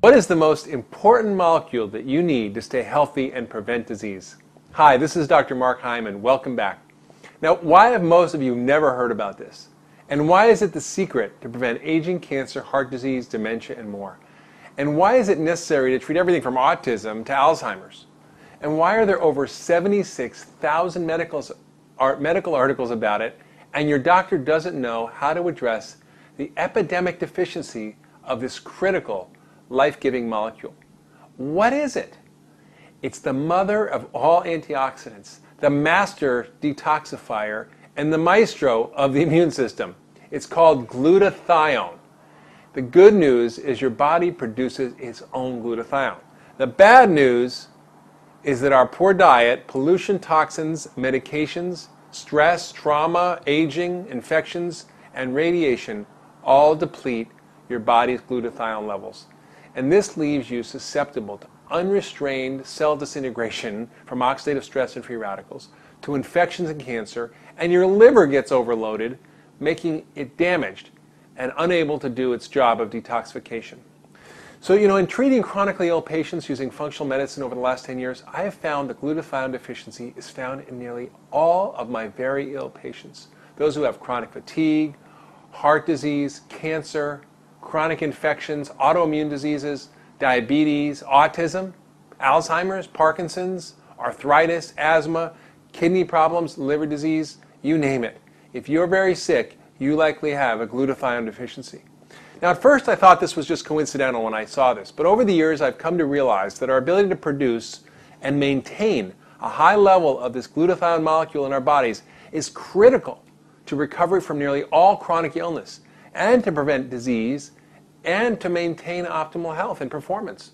What is the most important molecule that you need to stay healthy and prevent disease? Hi, this is Dr. Mark Hyman. Welcome back. Now, why have most of you never heard about this? And why is it the secret to prevent aging, cancer, heart disease, dementia, and more? And why is it necessary to treat everything from autism to Alzheimer's? And why are there over 76,000 medical articles about it, and your doctor doesn't know how to address the epidemic deficiency of this critical, life-giving molecule? What is it? It's the mother of all antioxidants, the master detoxifier, and the maestro of the immune system. It's called glutathione. The good news is your body produces its own glutathione. The bad news is that our poor diet, pollution, toxins, medications, stress, trauma, aging, infections, and radiation all deplete your body's glutathione levels. And this leaves you susceptible to unrestrained cell disintegration from oxidative stress and free radicals, to infections and cancer, and your liver gets overloaded, making it damaged and unable to do its job of detoxification. So, in treating chronically ill patients using functional medicine over the last 10 years, I have found that glutathione deficiency is found in nearly all of my very ill patients. Those who have chronic fatigue, heart disease, cancer, chronic infections, autoimmune diseases, diabetes, autism, Alzheimer's, Parkinson's, arthritis, asthma, kidney problems, liver disease, you name it. If you're very sick, you likely have a glutathione deficiency. Now, at first I thought this was just coincidental when I saw this, but over the years I've come to realize that our ability to produce and maintain a high level of this glutathione molecule in our bodies is critical to recovery from nearly all chronic illness, and to prevent disease, and to maintain optimal health and performance.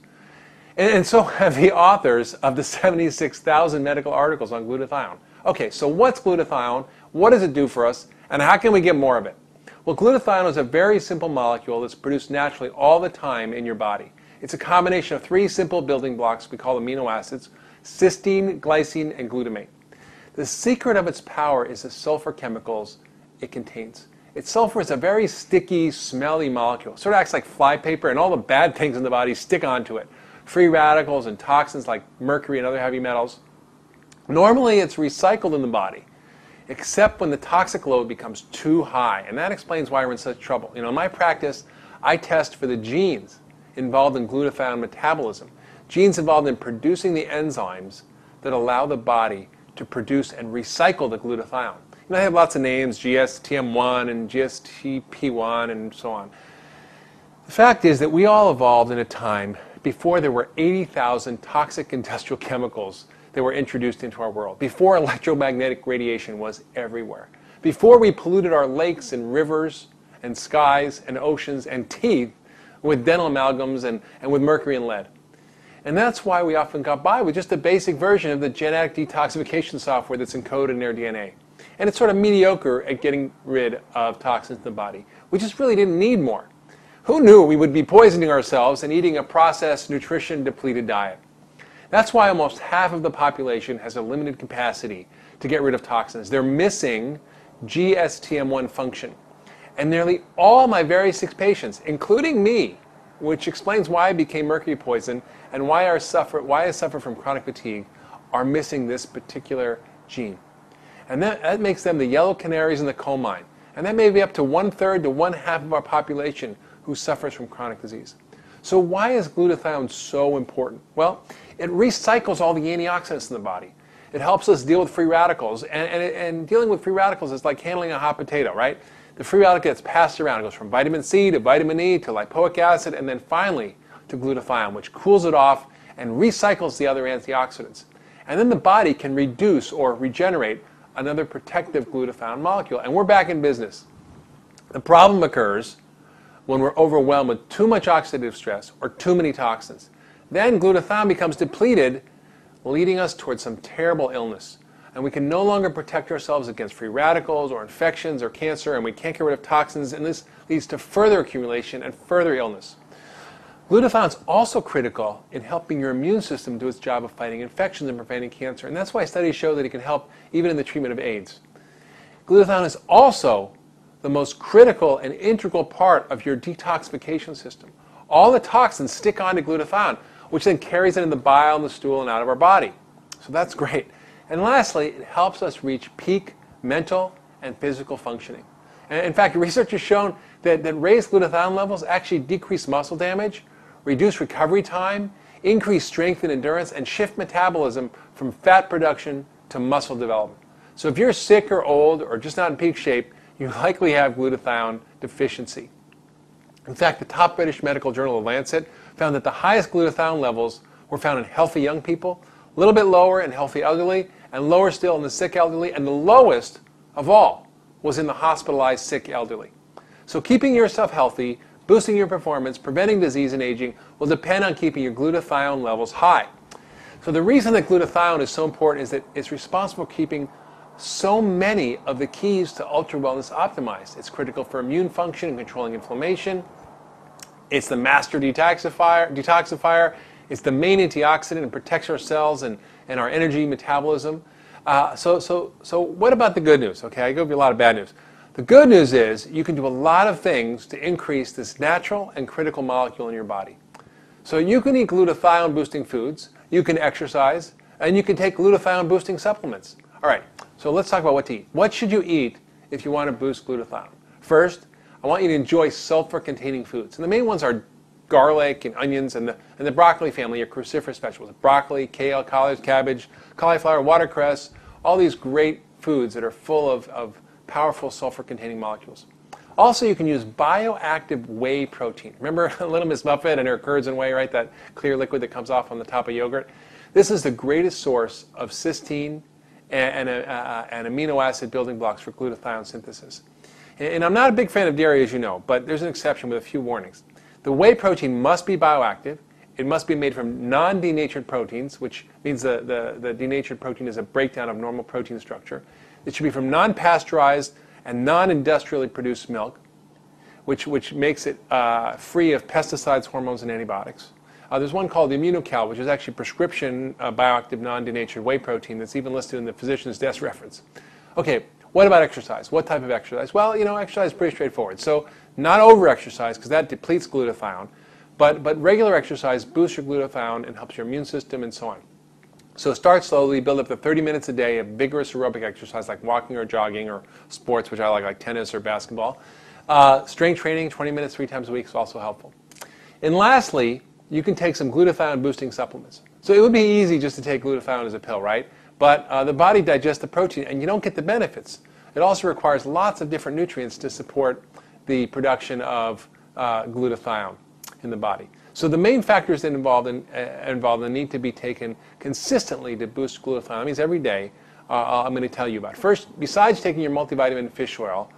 And so have the authors of the 76,000 medical articles on glutathione. Okay, so what's glutathione? What does it do for us? And how can we get more of it? Well, glutathione is a very simple molecule that's produced naturally all the time in your body. It's a combination of three simple building blocks we call amino acids: cysteine, glycine, and glutamate. The secret of its power is the sulfur chemicals it contains. Sulfur is a very sticky, smelly molecule. It sort of acts like flypaper, and all the bad things in the body stick onto it. Free radicals and toxins like mercury and other heavy metals. Normally it's recycled in the body, except when the toxic load becomes too high, and that explains why we're in such trouble. In my practice, I test for the genes involved in glutathione metabolism, genes involved in producing the enzymes that allow the body to produce and recycle the glutathione. They have lots of names, GSTM1 and GSTP1 and so on. The fact is that we all evolved in a time before there were 80,000 toxic industrial chemicals that were introduced into our world, before electromagnetic radiation was everywhere, before we polluted our lakes and rivers and skies and oceans and teeth with dental amalgams and with mercury and lead. And that's why we often got by with just a basic version of the genetic detoxification software that's encoded in our DNA. And it's sort of mediocre at getting rid of toxins in the body. We just really didn't need more. Who knew we would be poisoning ourselves and eating a processed, nutrition-depleted diet? That's why almost half of the population has a limited capacity to get rid of toxins. They're missing GSTM1 function. And nearly all my very sick patients, including me, which explains why I became mercury poisoned and why I suffer from chronic fatigue, are missing this particular gene. And that makes them the yellow canaries in the coal mine. And that may be up to 1/3 to 1/2 of our population who suffers from chronic disease. So why is glutathione so important? Well, it recycles all the antioxidants in the body. It helps us deal with free radicals. And dealing with free radicals is like handling a hot potato, right? The free radical gets passed around. It goes from vitamin C to vitamin E to lipoic acid, and then finally to glutathione, which cools it off and recycles the other antioxidants. And then the body can reduce or regenerate another protective glutathione molecule, and we're back in business. The problem occurs when we're overwhelmed with too much oxidative stress or too many toxins. Then glutathione becomes depleted, leading us towards some terrible illness. And we can no longer protect ourselves against free radicals or infections or cancer, and we can't get rid of toxins, and this leads to further accumulation and further illness. Glutathione is also critical in helping your immune system do its job of fighting infections and preventing cancer, and that's why studies show that it can help even in the treatment of AIDS. Glutathione is also the most critical and integral part of your detoxification system. all the toxins stick onto glutathione, which then carries it in the bile and the stool and out of our body. So that's great. And lastly, it helps us reach peak mental and physical functioning. And in fact, research has shown that raised glutathione levels actually decrease muscle damage, reduce recovery time, increase strength and endurance, and shift metabolism from fat production to muscle development. So if you're sick or old or just not in peak shape, you likely have glutathione deficiency. In fact, the top British medical journal, The Lancet, found that the highest glutathione levels were found in healthy young people, a little bit lower in healthy elderly, and lower still in the sick elderly, and the lowest of all was in the hospitalized sick elderly. So keeping yourself healthy, boosting your performance, preventing disease and aging will depend on keeping your glutathione levels high. So the reason that glutathione is so important is that it's responsible for keeping so many of the keys to ultra wellness optimized. It's critical for immune function and controlling inflammation. It's the master detoxifier. It's the main antioxidant and protects our cells and our energy metabolism. So what about the good news? Okay, I gave you a lot of bad news. The good news is you can do a lot of things to increase this natural and critical molecule in your body. So you can eat glutathione boosting foods, you can exercise, and you can take glutathione boosting supplements. All right, so let's talk about what to eat. What should you eat if you want to boost glutathione? First, I want you to enjoy sulfur-containing foods. And the main ones are garlic and onions and the broccoli family, your cruciferous vegetables. Broccoli, kale, collards, cabbage, cauliflower, watercress, all these great foods that are full of powerful sulfur-containing molecules. Also, you can use bioactive whey protein. Remember Little Miss Muffet and her curds and whey, right? That clear liquid that comes off on the top of yogurt? This is the greatest source of cysteine and amino acid building blocks for glutathione synthesis. And I'm not a big fan of dairy, as you know, but there's an exception with a few warnings. The whey protein must be bioactive. It must be made from non-denatured proteins, which means the denatured protein is a breakdown of normal protein structure. It should be from non-pasteurized and non-industrially produced milk, which makes it free of pesticides, hormones, and antibiotics. There's one called the Immunocal, which is actually prescription bioactive non-denatured whey protein that's even listed in the physician's desk reference. Okay, what about exercise? What type of exercise? Well, exercise is pretty straightforward. So not over-exercise, because that depletes glutathione, but regular exercise boosts your glutathione and helps your immune system and so on. So start slowly, build up to 30 minutes a day of vigorous aerobic exercise like walking or jogging or sports, which I like tennis or basketball. Strength training, 20 minutes 3 times a week is also helpful. And lastly, you can take some glutathione boosting supplements. So it would be easy just to take glutathione as a pill, right? But the body digests the protein and you don't get the benefits. It also requires lots of different nutrients to support the production of glutathione in the body. So the main factors that involved need to be taken consistently to boost glutathione. That means every day I'm going to tell you about. First, besides taking your multivitamin fish oil,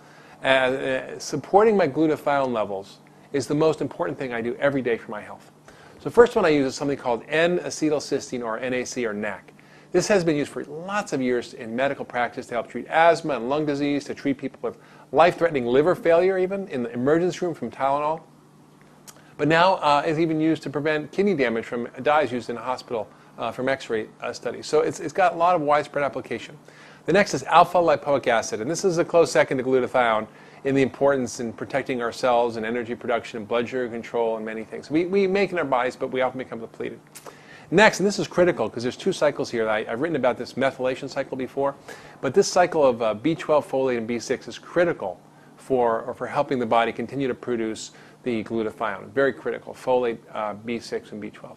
supporting my glutathione levels is the most important thing I do every day for my health. So first one I use is something called N-acetylcysteine or NAC or NAC. This has been used for lots of years in medical practice to help treat asthma and lung disease, to treat people with life-threatening liver failure even in the emergency room from Tylenol. But now it's even used to prevent kidney damage from dyes used in a hospital from X-ray studies. So it's got a lot of widespread application. The next is alpha-lipoic acid, and this is a close second to glutathione in the importance in protecting our cells and energy production and blood sugar control and many things. We make in our bodies, but we often become depleted. Next, and this is critical because there's 2 cycles here. I've written about this methylation cycle before, but this cycle of B12, folate, and B6 is critical for helping the body continue to produce the glutathione. Very critical, folate, B6, and B12.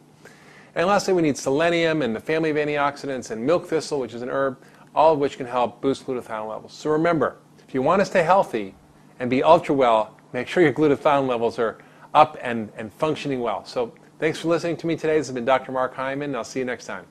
And lastly, we need selenium and the family of antioxidants and milk thistle, which is an herb, all of which can help boost glutathione levels. So remember, if you want to stay healthy and be ultra well, make sure your glutathione levels are up and functioning well. So thanks for listening to me today. This has been Dr. Mark Hyman, and I'll see you next time.